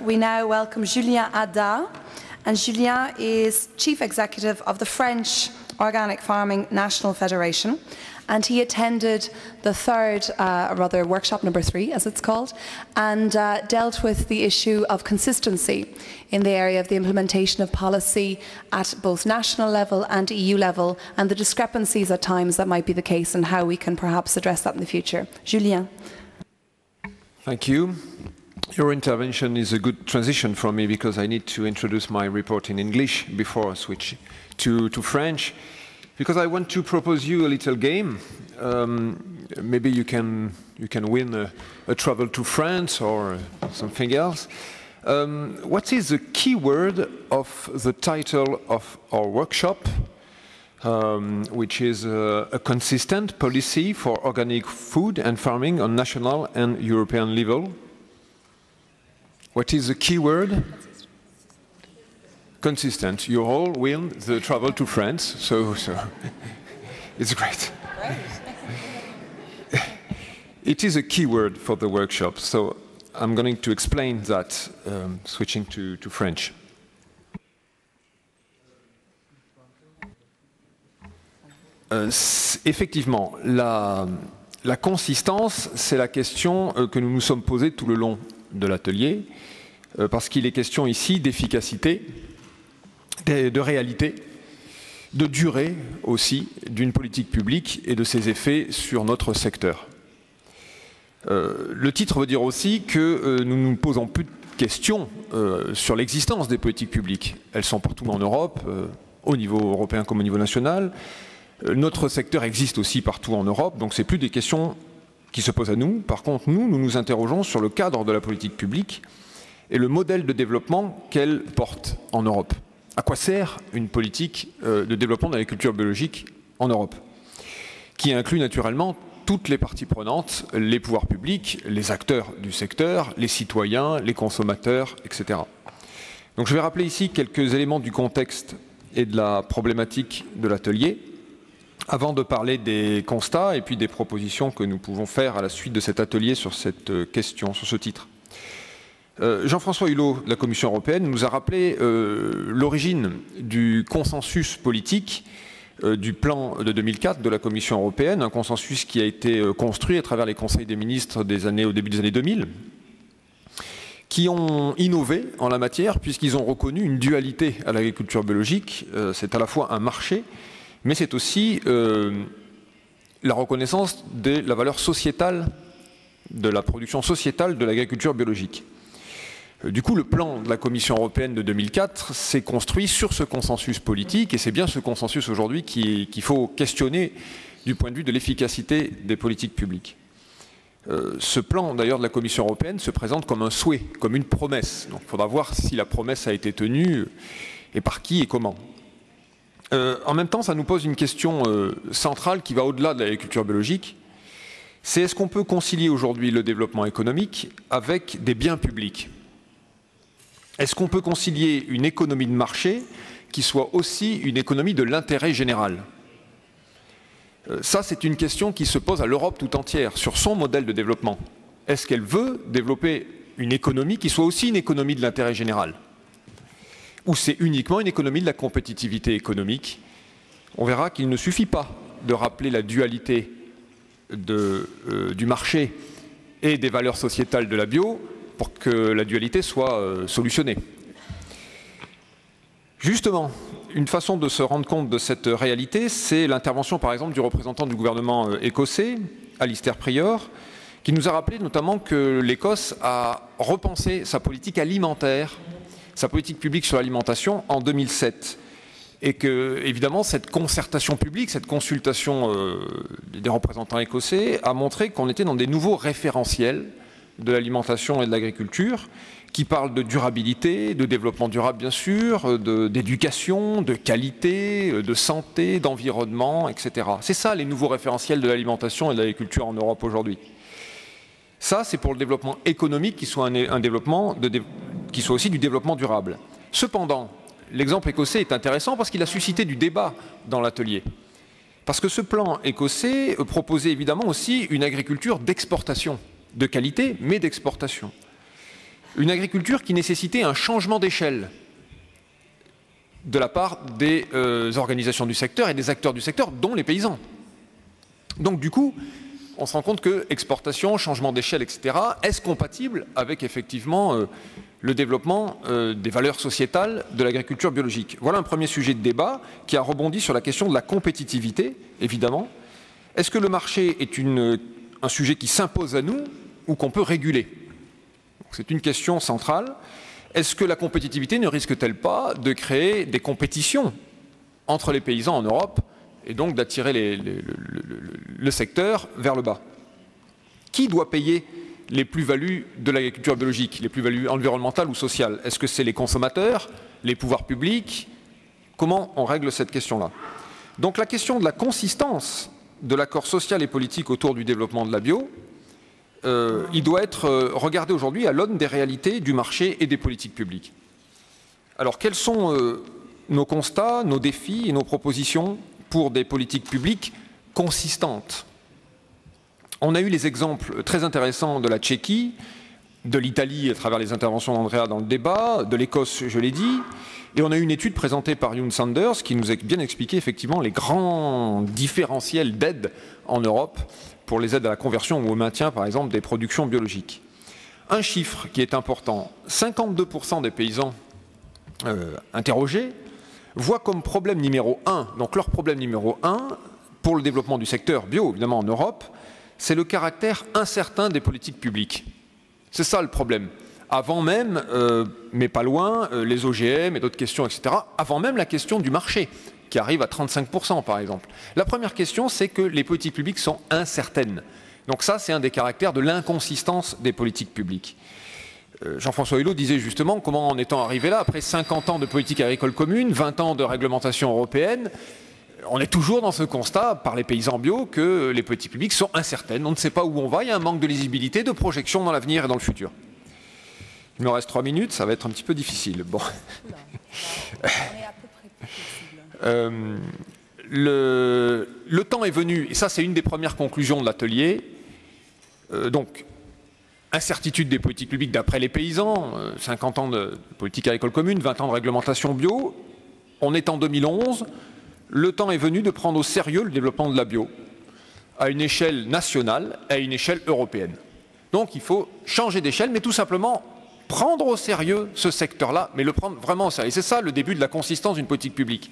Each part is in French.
we now welcome Julien Ada. And Julien is Chief Executive of the French Organic Farming National Federation. And he attended the third, rather workshop number 3, as it's called, and dealt with the issue of consistency in the area of the implementation of policy at both national level and EU level, and the discrepancies at times that might be the case, and how we can perhaps address that in the future. Julien. Thank you. Your intervention is a good transition for me because I need to introduce my report in English before I switch to French. Because I want to propose you a little game. Maybe you can win a travel to France or something else. What is the key word of the title of our workshop, which is a consistent policy for organic food and farming on national and European level? What is the key word? Consistent. You all win the travel to France, so it's great. It is a key word for the workshop, so I'm going to explain that, switching to French. Effectivement, la consistance, c'est la question que nous nous sommes posée tout le long de l'atelier, parce qu'il est question ici d'efficacité, de réalité, de durée aussi d'une politique publique et de ses effets sur notre secteur. Le titre veut dire aussi que nous ne nous posons plus de questions sur l'existence des politiques publiques. Elles sont partout en Europe, au niveau européen comme au niveau national. Notre secteur existe aussi partout en Europe, donc ce n'est plus des questions qui se posent à nous. Par contre, nous nous interrogeons sur le cadre de la politique publique et le modèle de développement qu'elle porte en Europe. À quoi sert une politique de développement de l'agriculture biologique en Europe, qui inclut naturellement toutes les parties prenantes, les pouvoirs publics, les acteurs du secteur, les citoyens, les consommateurs, etc. Donc je vais rappeler ici quelques éléments du contexte et de la problématique de l'atelier, avant de parler des constats et puis des propositions que nous pouvons faire à la suite de cet atelier sur cette question, sur ce titre. Jean-François Hulot, de la Commission européenne, nous a rappelé l'origine du consensus politique du plan de 2004 de la Commission européenne, un consensus qui a été construit à travers les conseils des ministres au début des années 2000, qui ont innové en la matière puisqu'ils ont reconnu une dualité à l'agriculture biologique. C'est à la fois un marché, mais c'est aussi la reconnaissance de la valeur sociétale, de la production sociétale de l'agriculture biologique. Du coup, le plan de la Commission européenne de 2004 s'est construit sur ce consensus politique, et c'est bien ce consensus aujourd'hui qu'il faut questionner du point de vue de l'efficacité des politiques publiques. Ce plan, d'ailleurs, de la Commission européenne se présente comme un souhait, comme une promesse. Donc il faudra voir si la promesse a été tenue, et par qui et comment. En même temps, ça nous pose une question centrale qui va au-delà de l'agriculture biologique. C'est est-ce qu'on peut concilier aujourd'hui le développement économique avec des biens publics ? Est-ce qu'on peut concilier une économie de marché qui soit aussi une économie de l'intérêt général? Ça, c'est une question qui se pose à l'Europe tout entière, sur son modèle de développement. Est-ce qu'elle veut développer une économie qui soit aussi une économie de l'intérêt général? Ou c'est uniquement une économie de la compétitivité économique? On verra qu'il ne suffit pas de rappeler la dualité du marché et des valeurs sociétales de la bio pour que la dualité soit solutionnée. Justement, une façon de se rendre compte de cette réalité, c'est l'intervention par exemple du représentant du gouvernement écossais, Alistair Prior, qui nous a rappelé notamment que l'Écosse a repensé sa politique alimentaire, sa politique publique sur l'alimentation en 2007. Et que, évidemment, cette concertation publique, cette consultation des représentants écossais a montré qu'on était dans des nouveaux référentiels de l'alimentation et de l'agriculture, qui parlent de durabilité, de développement durable bien sûr, d'éducation, de qualité, de santé, d'environnement, etc. C'est ça les nouveaux référentiels de l'alimentation et de l'agriculture en Europe aujourd'hui. Ça, c'est pour le développement économique qui soit un développement qui soit aussi du développement durable. Cependant, l'exemple écossais est intéressant parce qu'il a suscité du débat dans l'atelier. Parce que ce plan écossais proposait évidemment aussi une agriculture d'exportation, de qualité, mais d'exportation. Une agriculture qui nécessitait un changement d'échelle de la part des organisations du secteur et des acteurs du secteur, dont les paysans. Donc du coup, on se rend compte que exportation, changement d'échelle, etc., est-ce compatible avec effectivement le développement des valeurs sociétales de l'agriculture biologique? Voilà un premier sujet de débat qui a rebondi sur la question de la compétitivité, évidemment. Est-ce que le marché est un sujet qui s'impose à nous ou qu'on peut réguler? C'est une question centrale. Est-ce que la compétitivité ne risque-t-elle pas de créer des compétitions entre les paysans en Europe et donc d'attirer le secteur vers le bas? Qui doit payer les plus-values de l'agriculture biologique, les plus-values environnementales ou sociales? Est-ce que c'est les consommateurs, les pouvoirs publics? Comment on règle cette question-là? Donc la question de la consistance de l'accord social et politique autour du développement de la bio, il doit être regardé aujourd'hui à l'aune des réalités du marché et des politiques publiques. Alors quels sont nos constats, nos défis et nos propositions pour des politiques publiques consistantes? On a eu les exemples très intéressants de la Tchéquie, de l'Italie à travers les interventions d'Andrea dans le débat, de l'Écosse, je l'ai dit, et on a eu une étude présentée par Youn Sanders qui nous a bien expliqué effectivement les grands différentiels d'aide en Europe pour les aides à la conversion ou au maintien, par exemple, des productions biologiques. Un chiffre qui est important, 52% des paysans interrogés voient comme problème numéro 1, donc leur problème numéro 1 pour le développement du secteur bio, évidemment en Europe, c'est le caractère incertain des politiques publiques. C'est ça le problème. Avant même, mais pas loin, les OGM et d'autres questions, etc., avant même la question du marché, qui arrive à 35% par exemple. La première question, c'est que les politiques publiques sont incertaines. Donc ça, c'est un des caractères de l'inconsistance des politiques publiques. Jean-François Hulot disait justement comment en étant arrivé là, après 50 ans de politique agricole commune, 20 ans de réglementation européenne, on est toujours dans ce constat par les paysans bio que les politiques publiques sont incertaines. On ne sait pas où on va, il y a un manque de lisibilité, de projection dans l'avenir et dans le futur. Il me reste 3 minutes, ça va être un petit peu difficile. Bon. Le temps est venu, et ça c'est une des premières conclusions de l'atelier, donc incertitude des politiques publiques d'après les paysans, 50 ans de politique agricole commune, 20 ans de réglementation bio, on est en 2011, le temps est venu de prendre au sérieux le développement de la bio, à une échelle nationale, à une échelle européenne. Donc il faut changer d'échelle, mais tout simplement prendre au sérieux ce secteur-là, mais le prendre vraiment au sérieux. Et c'est ça le début de la consistance d'une politique publique.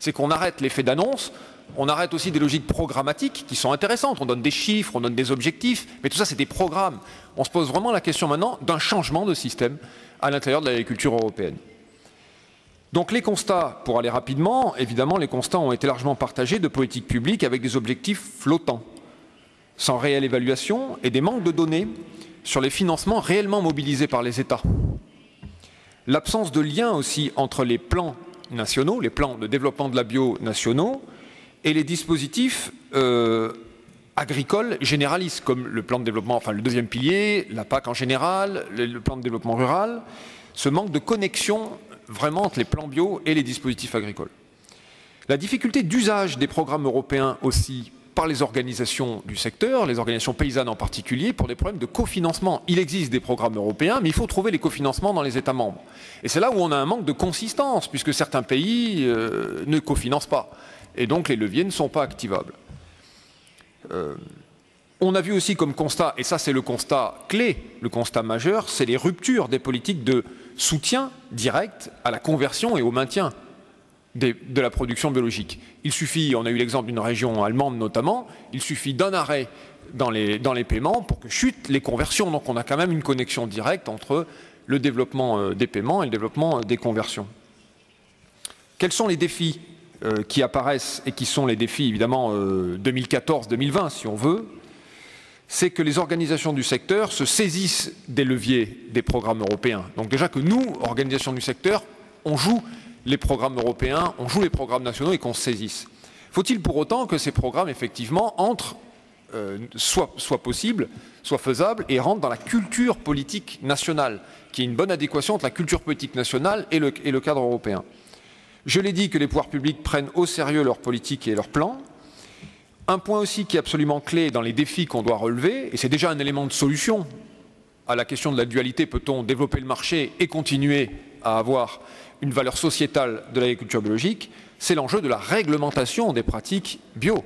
C'est qu'on arrête l'effet d'annonce, on arrête aussi des logiques programmatiques qui sont intéressantes. On donne des chiffres, on donne des objectifs, mais tout ça c'est des programmes. On se pose vraiment la question maintenant d'un changement de système à l'intérieur de l'agriculture européenne. Donc les constats, pour aller rapidement, évidemment les constats ont été largement partagés de politiques publiques avec des objectifs flottants, sans réelle évaluation et des manques de données sur les financements réellement mobilisés par les États. L'absence de lien aussi entre les plans nationaux, les plans de développement de la bio nationaux, et les dispositifs agricoles généralistes, comme le plan de développement, enfin le deuxième pilier, la PAC en général, le plan de développement rural, ce manque de connexion vraiment entre les plans bio et les dispositifs agricoles. La difficulté d'usage des programmes européens aussi par les organisations du secteur, les organisations paysannes en particulier, pour des problèmes de cofinancement. Il existe des programmes européens, mais il faut trouver les cofinancements dans les États membres. Et c'est là où on a un manque de consistance, puisque certains pays ne cofinancent pas. Et donc les leviers ne sont pas activables. On a vu aussi comme constat, et ça c'est le constat clé, le constat majeur, c'est les ruptures des politiques de soutien direct à la conversion et au maintien de la production biologique. Il suffit, on a eu l'exemple d'une région allemande notamment, il suffit d'un arrêt dans les paiements pour que chutent les conversions. Donc on a quand même une connexion directe entre le développement des paiements et le développement des conversions. Quels sont les défis qui apparaissent et qui sont les défis évidemment 2014-2020 si on veut? C'est que les organisations du secteur se saisissent des leviers des programmes européens. Donc déjà que nous, organisations du secteur, on joue les programmes européens, on joue les programmes nationaux et qu'on se saisisse. Faut-il pour autant que ces programmes, effectivement, soient possibles, soient faisables et rentrent dans la culture politique nationale, qui est une bonne adéquation entre la culture politique nationale et le cadre européen? Je l'ai dit que les pouvoirs publics prennent au sérieux leurs politiques et leurs plans. Un point aussi qui est absolument clé dans les défis qu'on doit relever, et c'est déjà un élément de solution à la question de la dualité, peut-on développer le marché et continuer à avoir une valeur sociétale de l'agriculture biologique, c'est l'enjeu de la réglementation des pratiques bio.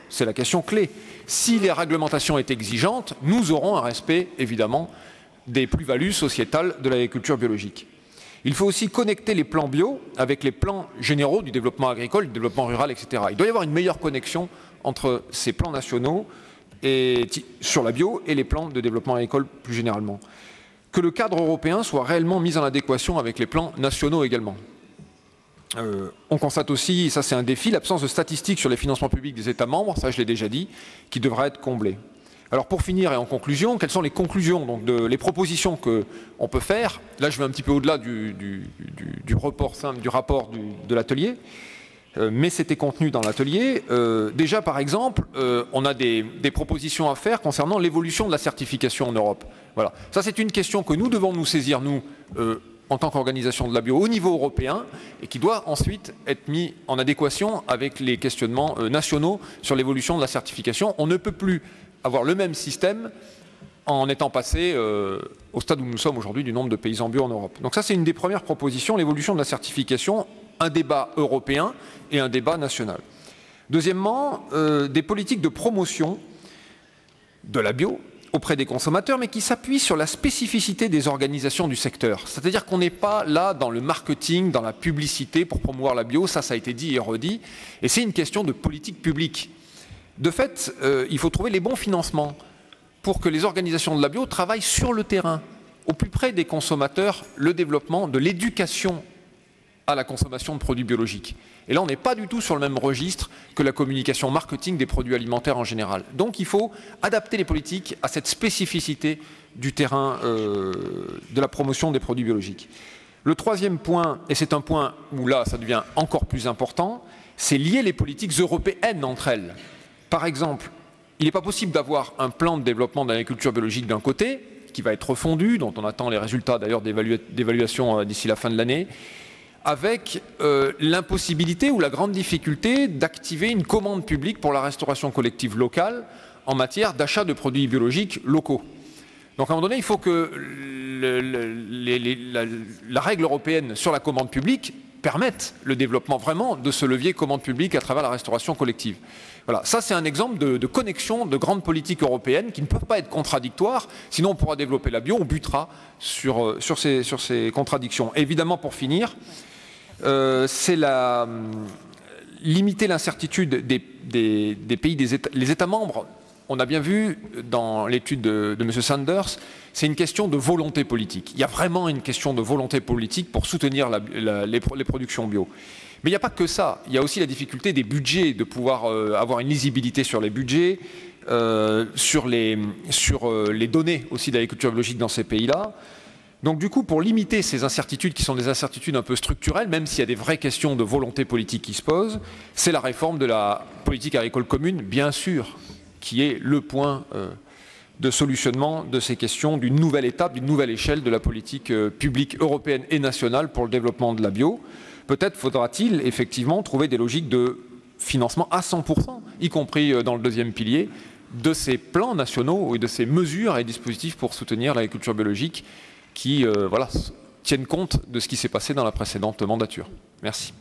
C'est la question clé. Si les réglementations est exigeante, nous aurons un respect, évidemment, des plus-values sociétales de l'agriculture biologique. Il faut aussi connecter les plans bio avec les plans généraux du développement agricole, du développement rural, etc. Il doit y avoir une meilleure connexion entre ces plans nationaux sur la bio et les plans de développement agricole plus généralement. Que le cadre européen soit réellement mis en adéquation avec les plans nationaux également. On constate aussi, et ça c'est un défi, l'absence de statistiques sur les financements publics des États membres, ça je l'ai déjà dit, qui devra être comblée. Alors pour finir et en conclusion, quelles sont les conclusions, donc les propositions qu'on peut faire? Là je vais un petit peu au-delà du rapport de l'atelier, mais c'était contenu dans l'atelier. Déjà par exemple, on a des propositions à faire concernant l'évolution de la certification en Europe. Voilà. Ça c'est une question que nous devons nous saisir, nous, en tant qu'organisation de la bio au niveau européen, et qui doit ensuite être mis en adéquation avec les questionnements nationaux sur l'évolution de la certification. On ne peut plus avoir le même système en étant passé au stade où nous sommes aujourd'hui du nombre de paysans bio en Europe. Donc ça c'est une des premières propositions, l'évolution de la certification, un débat européen et un débat national. Deuxièmement, des politiques de promotion de la bio auprès des consommateurs, mais qui s'appuient sur la spécificité des organisations du secteur. C'est-à-dire qu'on n'est pas là dans le marketing, dans la publicité pour promouvoir la bio, ça a été dit et redit, et c'est une question de politique publique. De fait, il faut trouver les bons financements pour que les organisations de la bio travaillent sur le terrain, au plus près des consommateurs, le développement de l'éducation à la consommation de produits biologiques. Et là, on n'est pas du tout sur le même registre que la communication marketing des produits alimentaires en général. Donc, il faut adapter les politiques à cette spécificité du terrain de la promotion des produits biologiques. Le troisième point, et c'est un point où là, ça devient encore plus important, c'est lier les politiques européennes entre elles. Par exemple, il n'est pas possible d'avoir un plan de développement de l'agriculture biologique d'un côté, qui va être refondu, dont on attend les résultats d'ailleurs d'évaluation d'ici la fin de l'année, avec l'impossibilité ou la grande difficulté d'activer une commande publique pour la restauration collective locale en matière d'achat de produits biologiques locaux. Donc à un moment donné, il faut que la règle européenne sur la commande publique permette le développement vraiment de ce levier commande publique à travers la restauration collective. Voilà, ça c'est un exemple de connexion de grandes politiques européennes qui ne peuvent pas être contradictoires, sinon on pourra développer la bio, on butera sur ces contradictions. Et évidemment, pour finir, c'est limiter l'incertitude des pays, les États membres. On a bien vu dans l'étude de M. Sanders, c'est une question de volonté politique. Il y a vraiment une question de volonté politique pour soutenir les productions bio. Mais il n'y a pas que ça. Il y a aussi la difficulté des budgets, de pouvoir avoir une lisibilité sur les budgets, sur les données aussi d'agriculture biologique dans ces pays-là. Donc du coup, pour limiter ces incertitudes qui sont des incertitudes un peu structurelles, même s'il y a des vraies questions de volonté politique qui se posent, c'est la réforme de la politique agricole commune, bien sûr, qui est le point de solutionnement de ces questions d'une nouvelle étape, d'une nouvelle échelle de la politique publique européenne et nationale pour le développement de la bio. Peut-être faudra-t-il effectivement trouver des logiques de financement à 100%, y compris dans le deuxième pilier, de ces plans nationaux et de ces mesures et dispositifs pour soutenir l'agriculture biologique qui tiennent compte de ce qui s'est passé dans la précédente mandature. Merci.